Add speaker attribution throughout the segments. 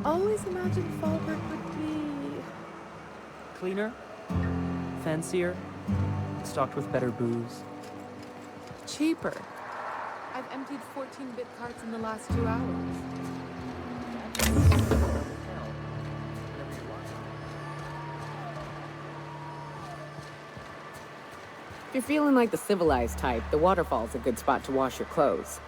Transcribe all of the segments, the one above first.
Speaker 1: always imagined Fallbrook would be...
Speaker 2: Cleaner, fancier, stocked with better booze.
Speaker 1: cheaper. I've emptied 14-bit carts in the last 2 hours.
Speaker 3: If you're feeling like the civilized type, the waterfall's a good spot to wash your clothes.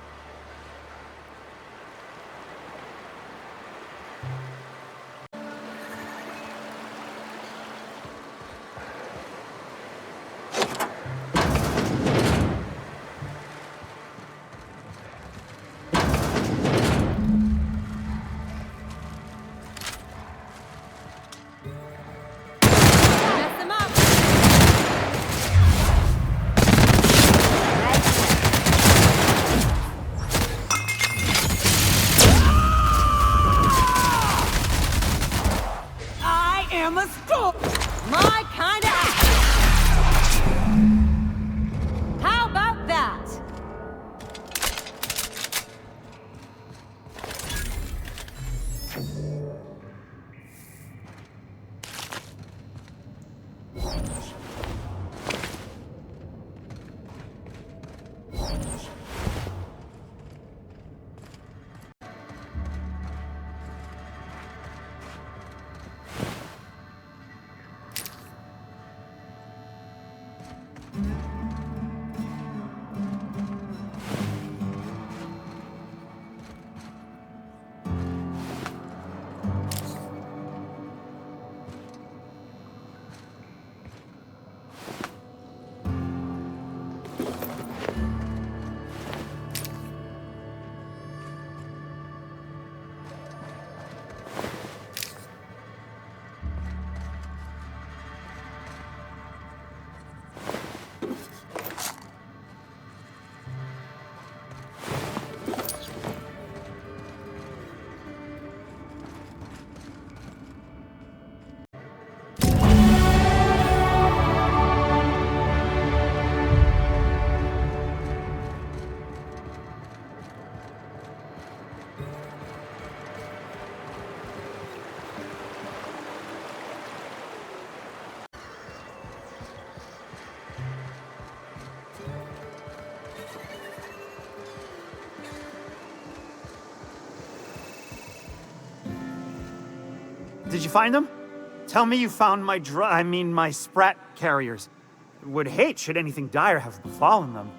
Speaker 4: My kind of act. How about that?
Speaker 5: Did you find them? Tell me you found my my sprat carriers. Would hate should anything dire have befallen them.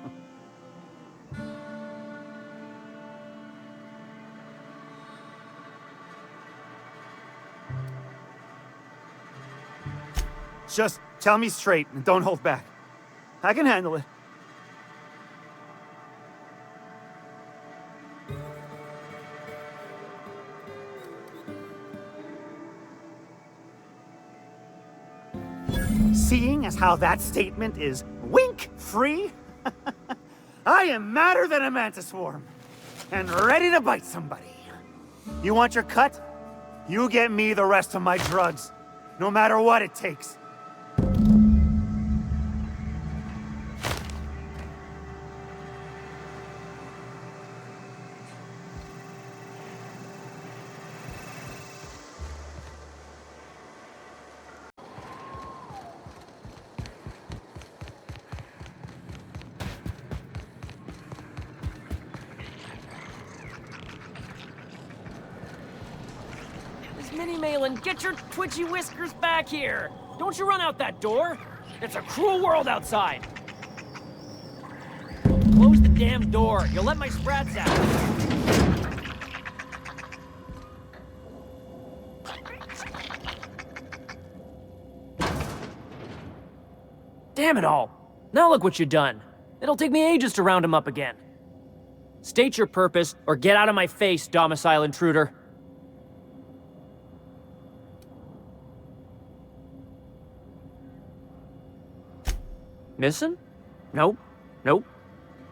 Speaker 5: Just tell me straight and don't hold back. I can handle it. Seeing as how that statement is wink-free, I am madder than a mantis swarm, and ready to bite somebody. You want your cut? You get me the rest of my drugs, no matter what it takes.
Speaker 2: Mini-Malin, get your twitchy whiskers back here! Don't you run out that door! It's a cruel world outside! Close the damn door! You'll let my sprats out! Damn it all! Now look what you've done! It'll take me ages to round him up again. State your purpose, or get out of my face, domicile intruder. Missing? Nope. Nope.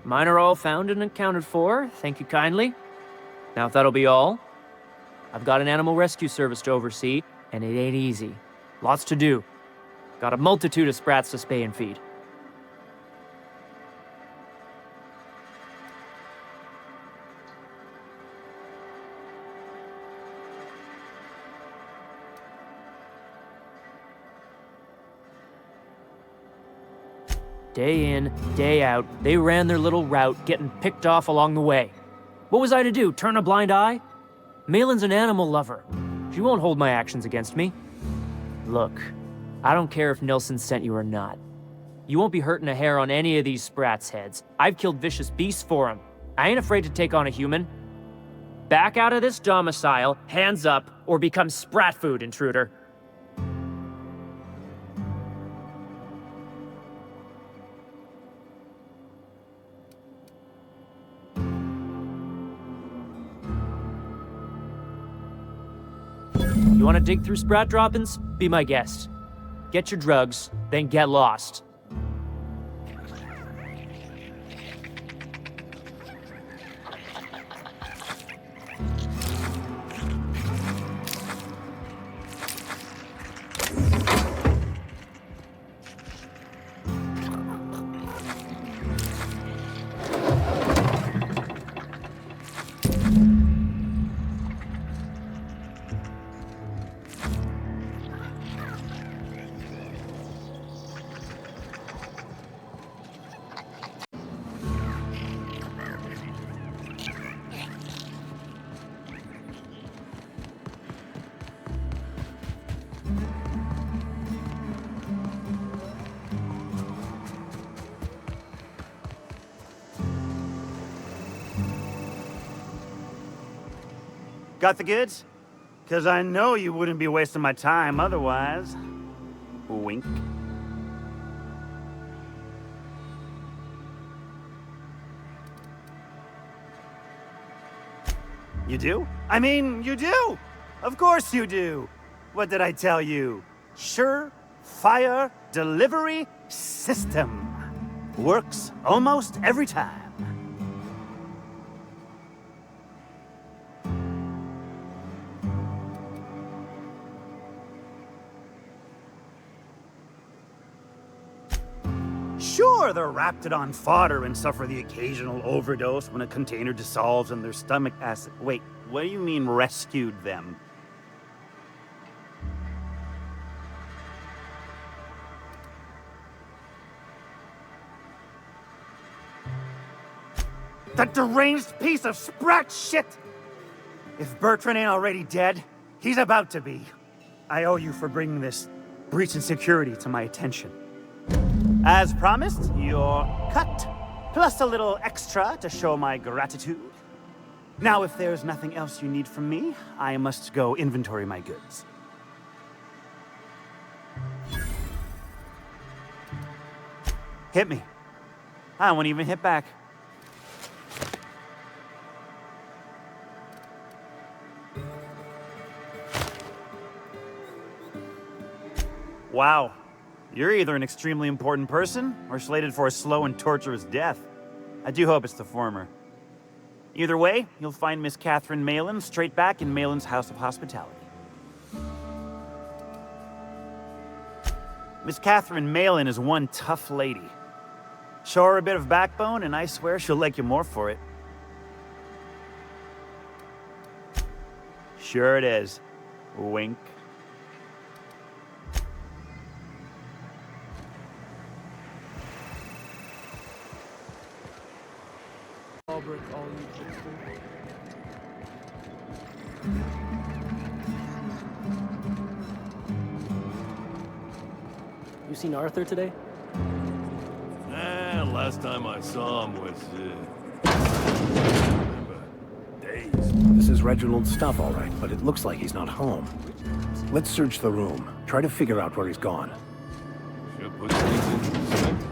Speaker 2: Mine are all found and accounted for, thank you kindly. Now if that'll be all, I've got an animal rescue service to oversee, and it ain't easy. Lots to do. Got a multitude of sprats to spay and feed. Day in, day out, they ran their little route, getting picked off along the way. What was I to do, turn a blind eye? Malin's an animal lover. She won't hold my actions against me. Look, I don't care if Nilsson sent you or not. You won't be hurting a hair on any of these sprats' heads. I've killed vicious beasts for them. I ain't afraid to take on a human. Back out of this domicile, hands up, or become sprat food, intruder. You want to dig through sprat droppings? Be my guest. Get your drugs, then get lost.
Speaker 5: Got the goods? Because I know you wouldn't be wasting my time otherwise. Wink. You do? I mean, you do! Of course you do! What did I tell you? Sure-fire delivery system. Works almost every time. Sure, they're Raptidon fodder and suffer the occasional overdose when a container dissolves in their stomach acid. Wait, what do you mean rescued them? That deranged piece of sprat shit! If Bertrand ain't already dead, he's about to be. I owe you for bringing this breach in security to my attention. As promised, your cut, plus a little extra to show my gratitude. Now, if there's nothing else you need from me, I must go inventory my goods. Hit me. I won't even hit back. Wow. You're either an extremely important person, or slated for a slow and torturous death. I do hope it's the former. Either way, you'll find Miss Catherine Malin straight back in Malin's House of Hospitality. Miss Catherine Malin is one tough lady. Show her a bit of backbone, and I swear she'll like you more for it. Sure it is. Wink.
Speaker 1: Albrecht, all you trickster.
Speaker 6: You seen Arthur today?
Speaker 7: Last time I saw him was, days.
Speaker 8: This is Reginald's stuff, all right, but it looks like he's not home. Let's search the room. Try to figure out where he's gone.
Speaker 7: Should put things into perspective.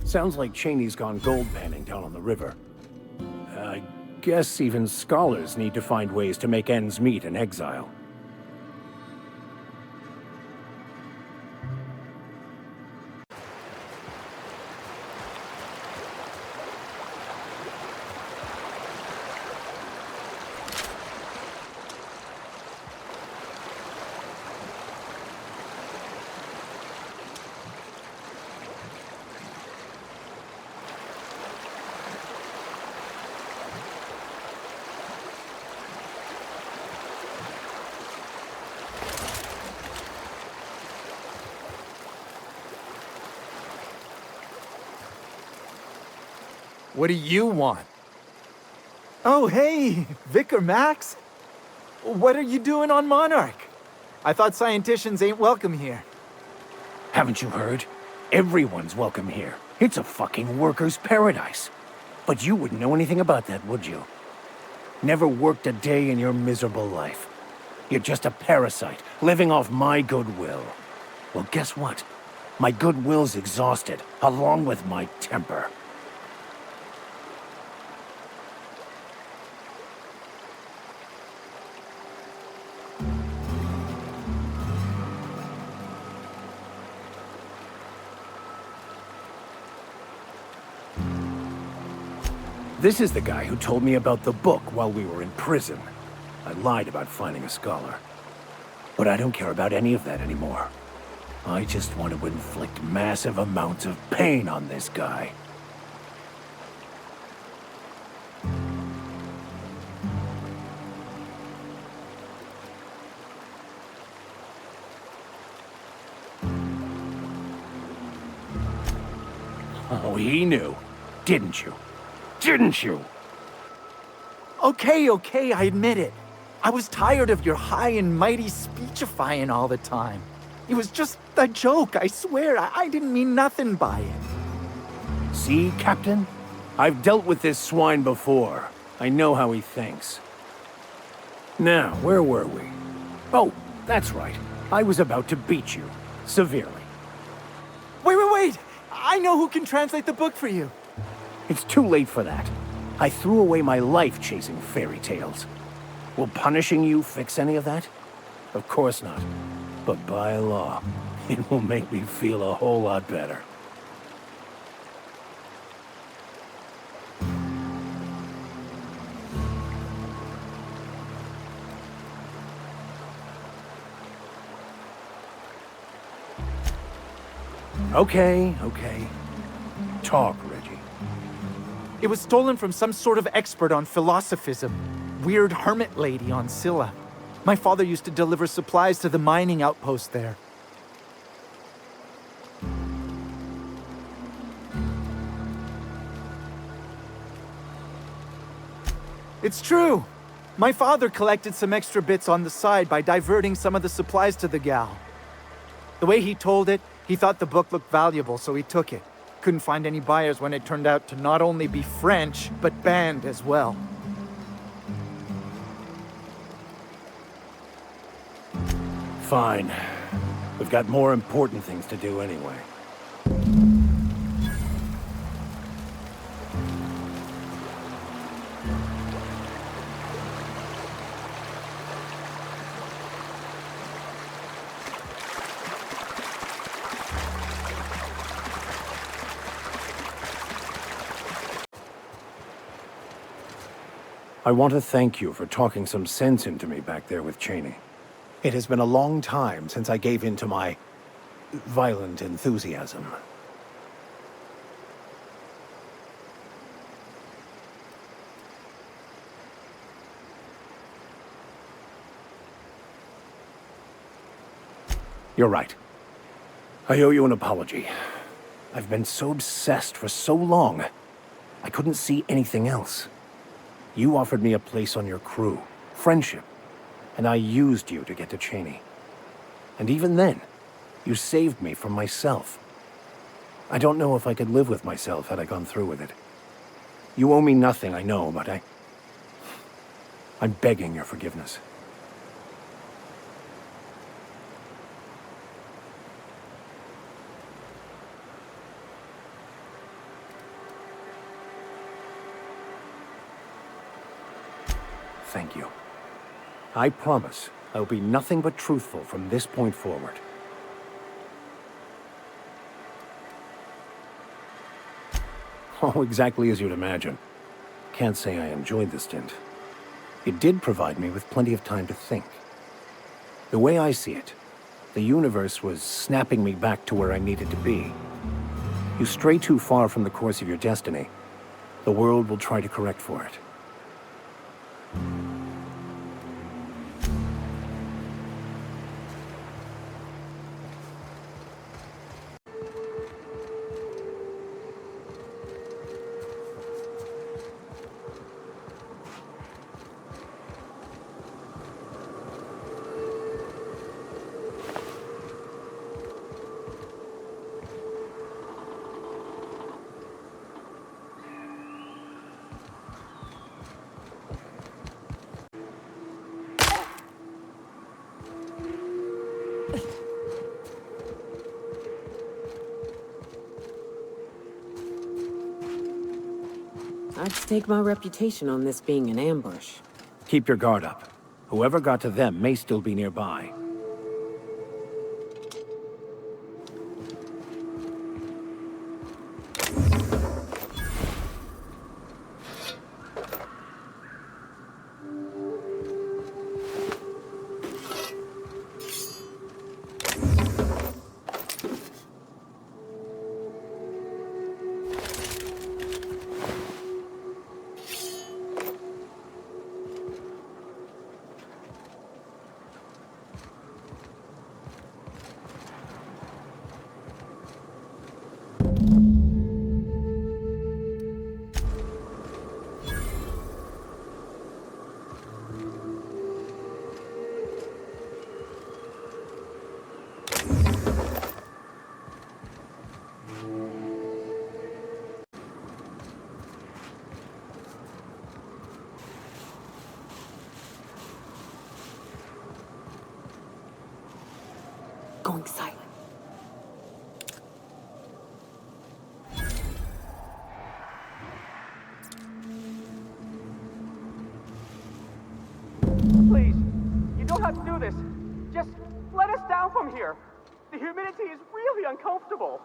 Speaker 8: Sounds like Cheney's gone gold panning down on the river. I guess even scholars need to find ways to make ends meet in exile.
Speaker 6: What do you want? Oh, hey, Vicar Max. What are you doing on Monarch? I thought scienticians ain't welcome here.
Speaker 8: Haven't you heard? Everyone's welcome here. It's a fucking worker's paradise. But you wouldn't know anything about that, would you? Never worked a day in your miserable life. You're just a parasite, living off my goodwill. Well, guess what? My goodwill's exhausted, along with my temper. This is the guy who told me about the book while we were in prison. I lied about finding a scholar. But I don't care about any of that anymore. I just want to inflict massive amounts of pain on this guy. Oh, he knew, didn't you? Didn't you?
Speaker 6: Okay, I admit it. I was tired of your high and mighty speechifying all the time. It was just a joke, I swear. I didn't mean nothing by it.
Speaker 8: See, Captain? I've dealt with this swine before. I know how he thinks. Now, where were we? Oh, that's right. I was about to beat you. Severely.
Speaker 6: Wait! I know who can translate the book for you.
Speaker 8: It's too late for that. I threw away my life chasing fairy tales. Will punishing you fix any of that? Of course not. But by law, it will make me feel a whole lot better. Okay. Talk, Reggie.
Speaker 6: It was stolen from some sort of expert on philosophism. Weird hermit lady on Scylla. My father used to deliver supplies to the mining outpost there. It's true. My father collected some extra bits on the side by diverting some of the supplies to the gal. The way he told it, he thought the book looked valuable, so he took it. Couldn't find any buyers when it turned out to not only be French, but banned as well.
Speaker 8: Fine. We've got more important things to do anyway. I want to thank you for talking some sense into me back there with Cheney. It has been a long time since I gave in to my violent enthusiasm. You're right. I owe you an apology. I've been so obsessed for so long, I couldn't see anything else. You offered me a place on your crew, friendship, and I used you to get to Cheney. And even then, you saved me from myself. I don't know if I could live with myself had I gone through with it. You owe me nothing, I know, but I'm begging your forgiveness. Thank you. I promise I'll be nothing but truthful from this point forward. Oh, exactly as you'd imagine. Can't say I enjoyed the stint. It did provide me with plenty of time to think. The way I see it, the universe was snapping me back to where I needed to be. You stray too far from the course of your destiny, the world will try to correct for it.
Speaker 3: I'd stake my reputation on this being an ambush.
Speaker 8: Keep your guard up. Whoever got to them may still be nearby.
Speaker 3: Going silent.
Speaker 9: Please, you don't have to do this. Just let us down from here. The humidity is really uncomfortable.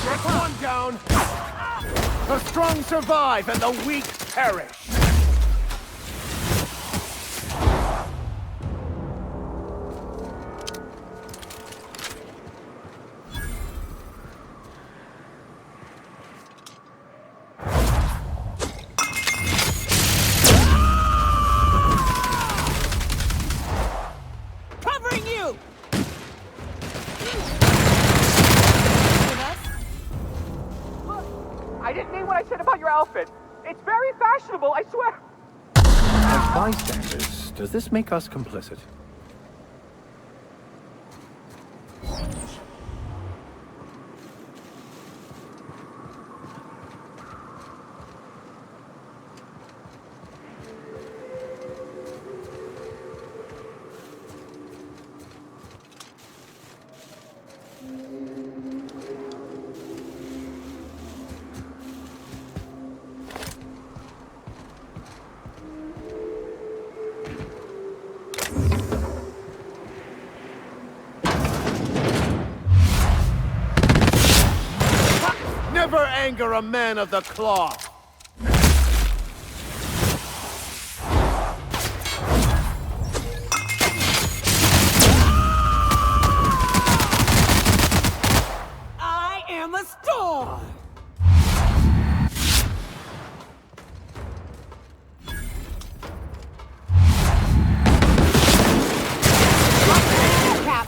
Speaker 8: Get one down! The strong survive and the weak perish!
Speaker 4: Covering you!
Speaker 9: Look, I didn't mean what I said about your outfit. It's very fashionable, I swear.
Speaker 8: As bystanders, does this make us complicit? Never anger a man of the cloth!
Speaker 4: I am a storm! Cap!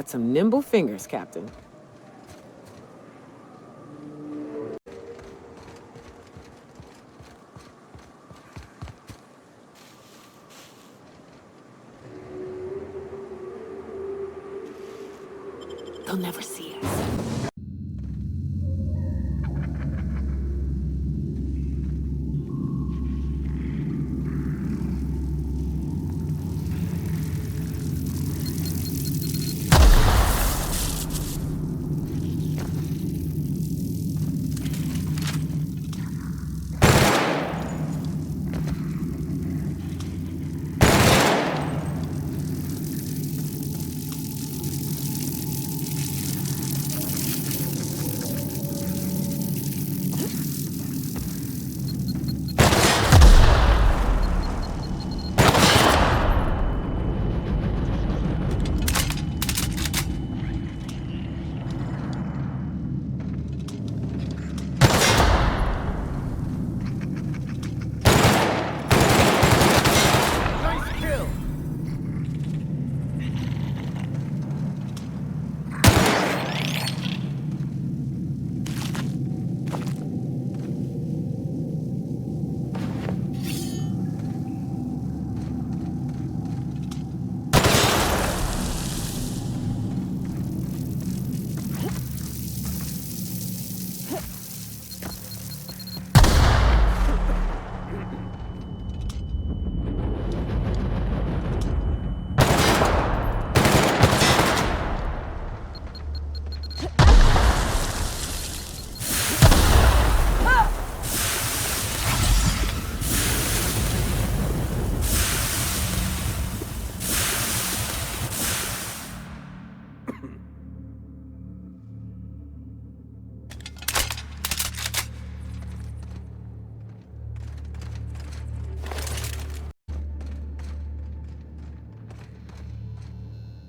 Speaker 3: got some nimble fingers, Captain. They'll never see us.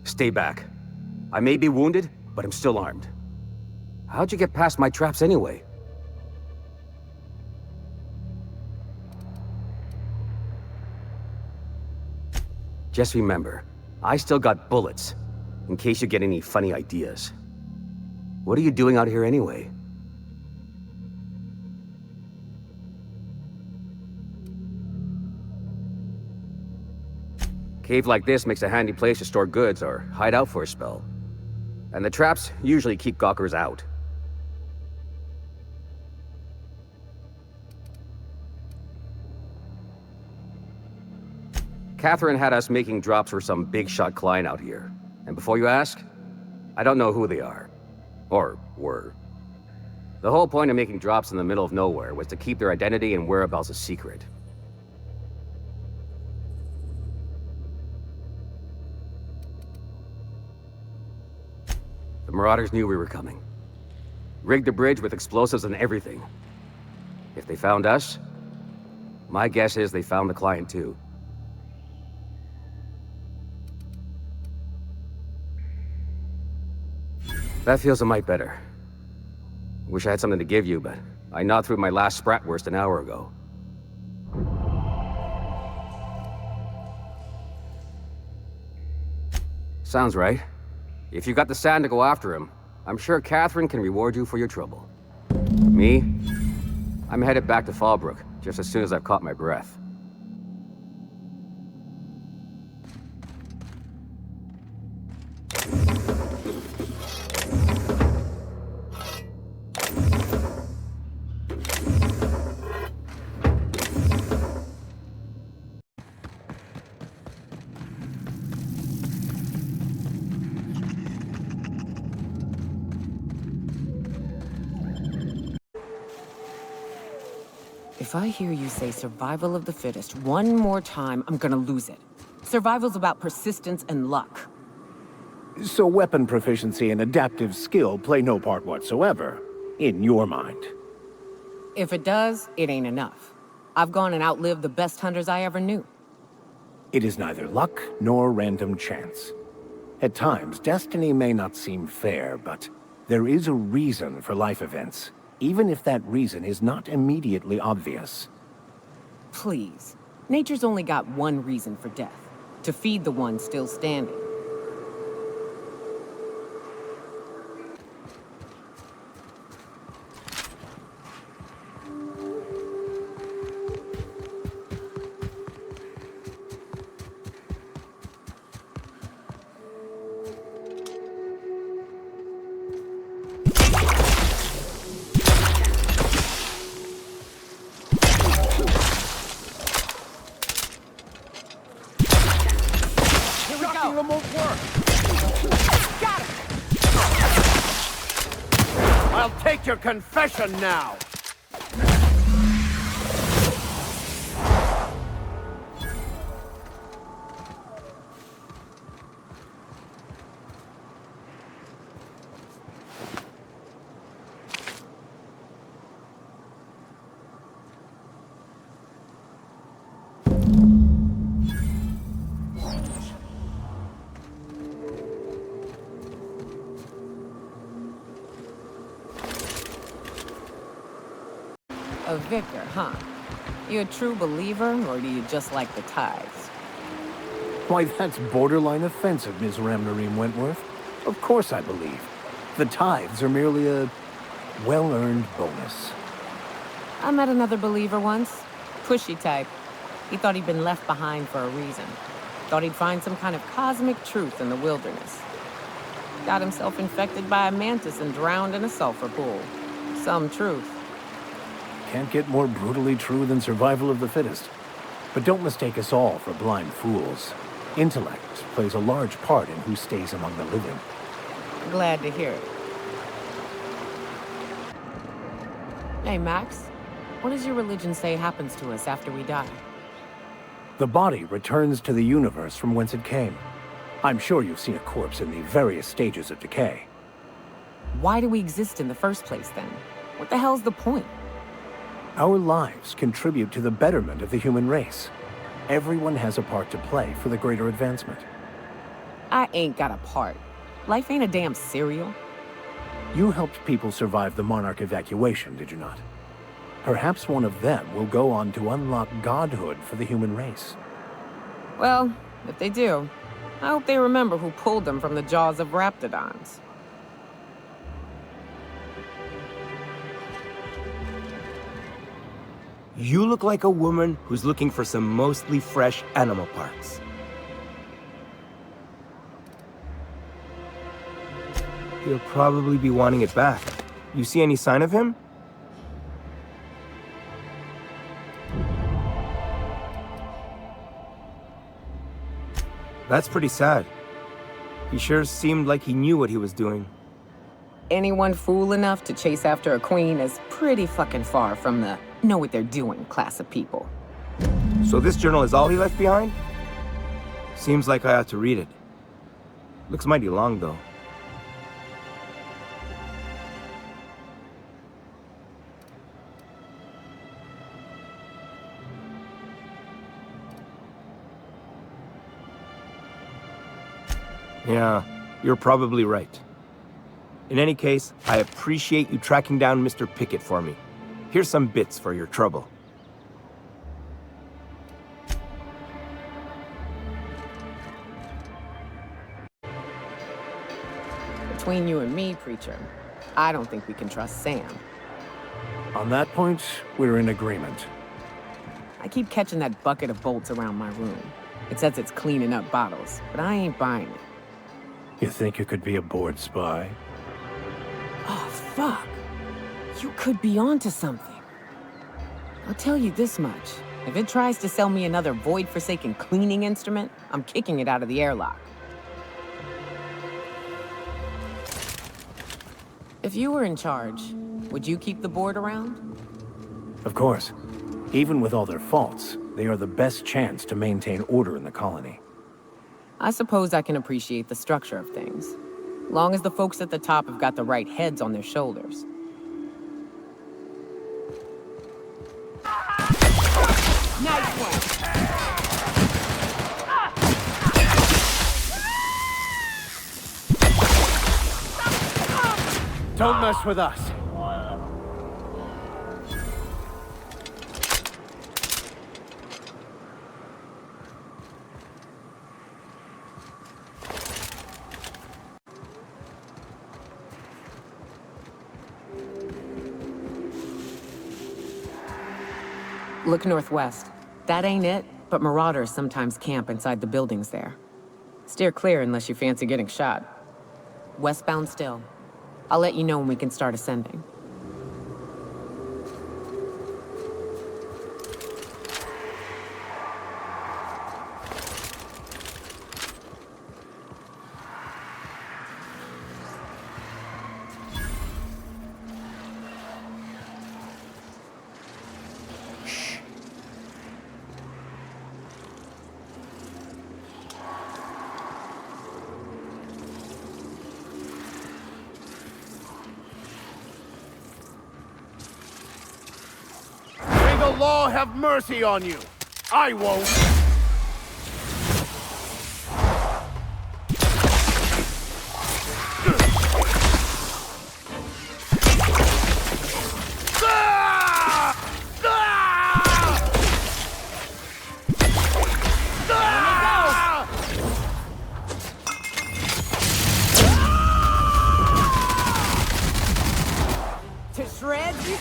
Speaker 10: Stay back. I may be wounded, but I'm still armed. How'd you get past my traps anyway? Just remember, I still got bullets, in case you get any funny ideas. What are you doing out here anyway? Cave like this makes a handy place to store goods or hide out for a spell. And the traps usually keep gawkers out. Catherine had us making drops for some big-shot client out here. And before you ask, I don't know who they are. Or were. The whole point of making drops in the middle of nowhere was to keep their identity and whereabouts a secret. The Marauders knew we were coming. Rigged the bridge with explosives and everything. If they found us, my guess is they found the client too. That feels a mite better. Wish I had something to give you, but I gnawed through my last Spratwurst an hour ago. Sounds right. If you got the sand to go after him, I'm sure Catherine can reward you for your trouble. Me? I'm headed back to Fallbrook, just as soon as I've caught my breath.
Speaker 3: If I hear you say survival of the fittest one more time, I'm gonna lose it. Survival's about persistence and luck.
Speaker 8: So weapon proficiency and adaptive skill play no part whatsoever, in your mind.
Speaker 3: If it does, it ain't enough. I've gone and outlived the best hunters I ever knew.
Speaker 8: It is neither luck nor random chance. At times, destiny may not seem fair, but there is a reason for life events, even if that reason is not immediately obvious.
Speaker 3: Please. Nature's only got one reason for death. To feed the one still standing.
Speaker 8: I'll take your confession now!
Speaker 3: A vicar, huh? You a true believer, or do you just like the tithes?
Speaker 8: Why, that's borderline offensive, Ms. Ramnareem Wentworth. Of course I believe. The tithes are merely a well-earned bonus.
Speaker 3: I met another believer once. Pushy type. He thought he'd been left behind for a reason. Thought he'd find some kind of cosmic truth in the wilderness. Got himself infected by a mantis and drowned in a sulfur pool. Some truth.
Speaker 8: Can't get more brutally true than survival of the fittest. But don't mistake us all for blind fools. Intellect plays a large part in who stays among the living.
Speaker 3: Glad to hear it. Hey, Max. What does your religion say happens to us after we die?
Speaker 8: The body returns to the universe from whence it came. I'm sure you've seen a corpse in the various stages of decay.
Speaker 3: Why do we exist in the first place, then? What the hell's the point?
Speaker 8: Our lives contribute to the betterment of the human race. Everyone has a part to play for the greater advancement.
Speaker 3: I ain't got a part. Life ain't a damn cereal.
Speaker 8: You helped people survive the Monarch evacuation, did you not? Perhaps one of them will go on to unlock godhood for the human race.
Speaker 3: Well, if they do, I hope they remember who pulled them from the jaws of raptidons.
Speaker 11: You look like a woman who's looking for some mostly fresh animal parts. He'll probably be wanting it back. You see any sign of him? That's pretty sad. He sure seemed like he knew what he was doing.
Speaker 3: Anyone fool enough to chase after a queen is pretty fucking far from the know what they're doing class of people.
Speaker 11: So this journal is all he left behind? Seems like I ought to read it. Looks mighty long, though. Yeah, you're probably right. In any case, I appreciate you tracking down Mr. Pickett for me. Here's some bits for your trouble.
Speaker 3: Between you and me, Preacher, I don't think we can trust Sam.
Speaker 8: On that point, we're in agreement.
Speaker 3: I keep catching that bucket of bolts around my room. It says it's cleaning up bottles, but I ain't buying it.
Speaker 8: You think you could be a bored spy?
Speaker 3: Oh, fuck. You could be onto something. I'll tell you this much. If it tries to sell me another void-forsaken cleaning instrument, I'm kicking it out of the airlock. If you were in charge, would you keep the board around?
Speaker 8: Of course. Even with all their faults, they are the best chance to maintain order in the colony.
Speaker 3: I suppose I can appreciate the structure of things. Long as the folks at the top have got the right heads on their shoulders. Nice one!
Speaker 6: Don't mess with us.
Speaker 3: Look northwest. That ain't it, but marauders sometimes camp inside the buildings there. Steer clear unless you fancy getting shot. Westbound still. I'll let you know when we can start ascending.
Speaker 7: law have mercy on you. I won't.
Speaker 4: To shreds, you...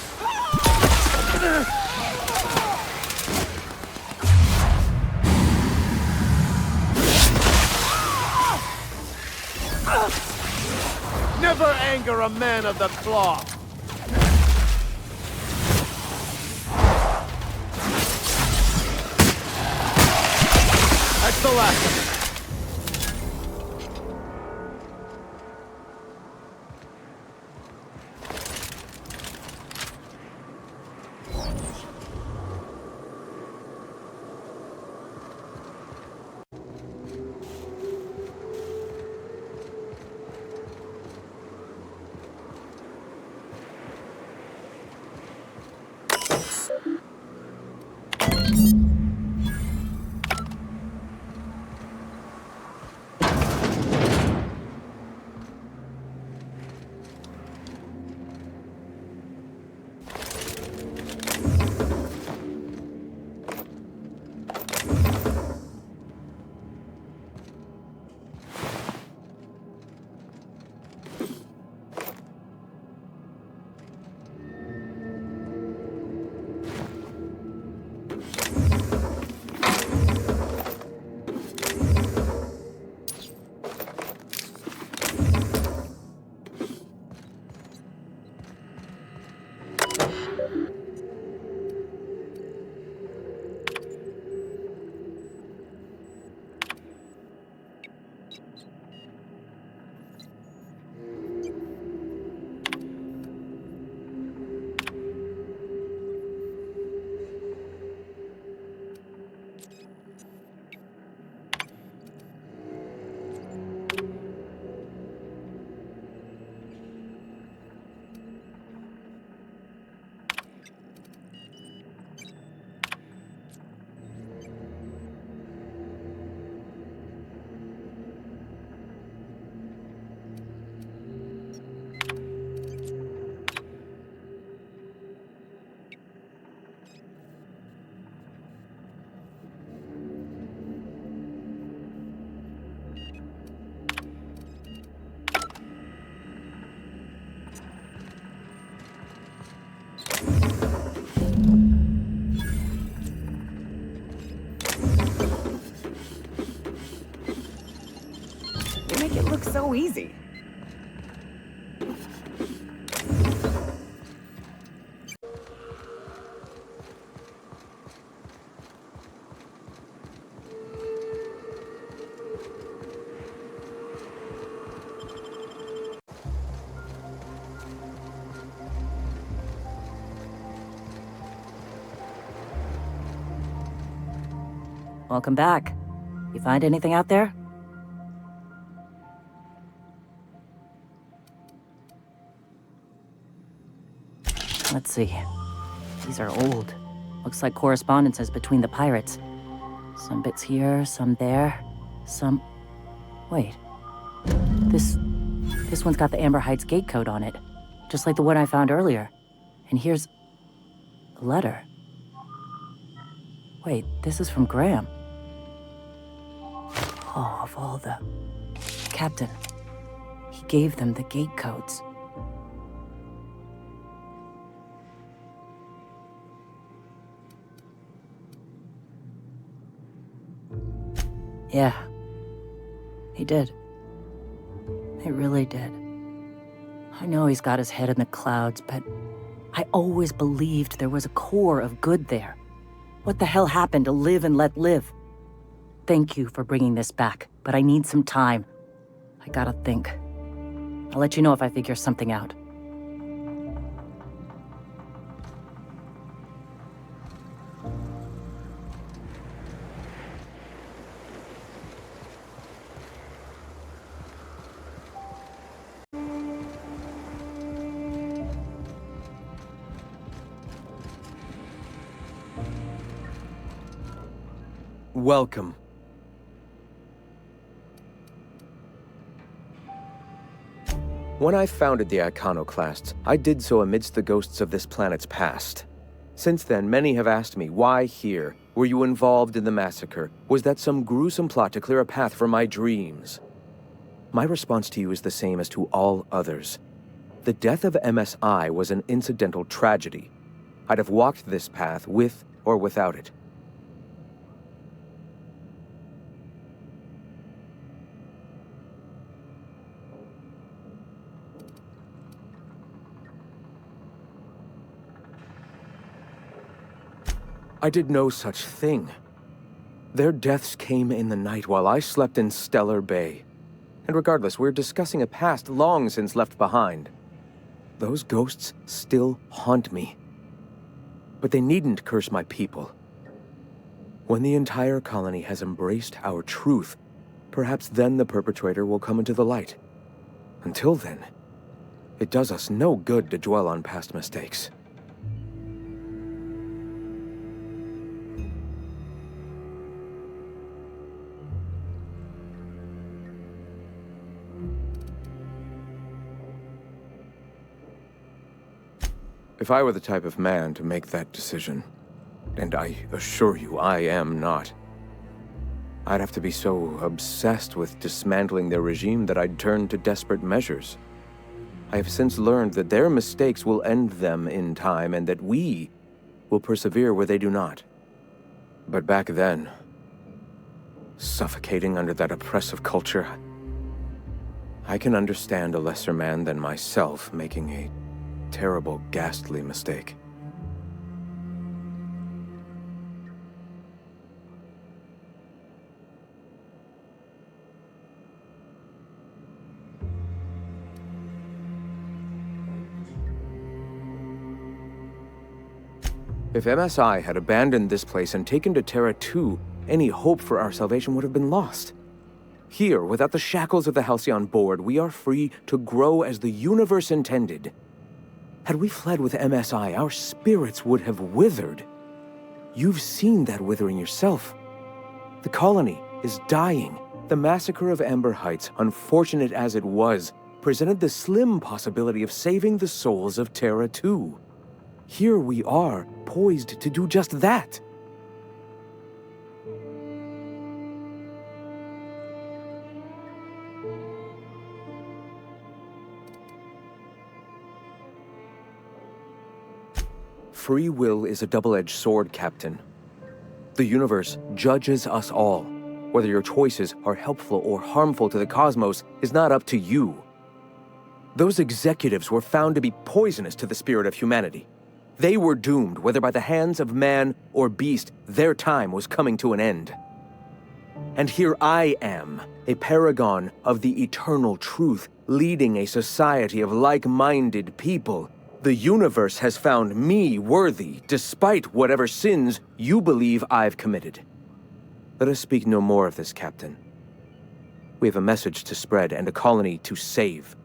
Speaker 7: Never anger a man of the cloth. That's the last of it.
Speaker 3: You make it look so easy.
Speaker 12: Welcome back. You find anything out there? Let's see. These are old. Looks like correspondences between the pirates. Some bits here, some there, some... Wait. This one's got the Amber Heights gate code on it, just like the one I found earlier. And here's a letter. Wait, this is from Graham. Oh, of all the... Captain. He gave them the gate codes. Yeah. He did. He really did. I know he's got his head in the clouds, but I always believed there was a core of good there. What the hell happened to live and let live? Thank you for bringing this back, but I need some time. I gotta think. I'll let you know if I figure something out.
Speaker 11: Welcome. When I founded the Iconoclasts, I did so amidst the ghosts of this planet's past. Since then, many have asked me, why here? Were you involved in the massacre? Was that some gruesome plot to clear a path for my dreams? My response to you is the same as to all others. The death of MSI was an incidental tragedy. I'd have walked this path with or without it. I did no such thing. Their deaths came in the night while I slept in Stellar Bay. And regardless, we're discussing a past long since left behind. Those ghosts still haunt me. But they needn't curse my people. When the entire colony has embraced our truth, perhaps then the perpetrator will come into the light. Until then, it does us no good to dwell on past mistakes. If I were the type of man to make that decision, and I assure you I am not, I'd have to be so obsessed with dismantling their regime that I'd turn to desperate measures. I have since learned that their mistakes will end them in time, and that we will persevere where they do not. But back then, suffocating under that oppressive culture, I can understand a lesser man than myself making a terrible, ghastly mistake. If MSI had abandoned this place and taken to Terra 2, any hope for our salvation would have been lost. Here, without the shackles of the Halcyon Board, we are free to grow as the universe intended. Had we fled with MSI, our spirits would have withered. You've seen that withering yourself. The colony is dying. The massacre of Amber Heights, unfortunate as it was, presented the slim possibility of saving the souls of Terra 2. Here we are, poised to do just that. Free will is a double-edged sword, Captain. The universe judges us all. Whether your choices are helpful or harmful to the cosmos is not up to you. Those executives were found to be poisonous to the spirit of humanity. They were doomed, whether by the hands of man or beast, their time was coming to an end. And here I am, a paragon of the eternal truth, leading a society of like-minded people. The universe has found me worthy, despite whatever sins you believe I've committed. Let us speak no more of this, Captain. We have a message to spread and a colony to save.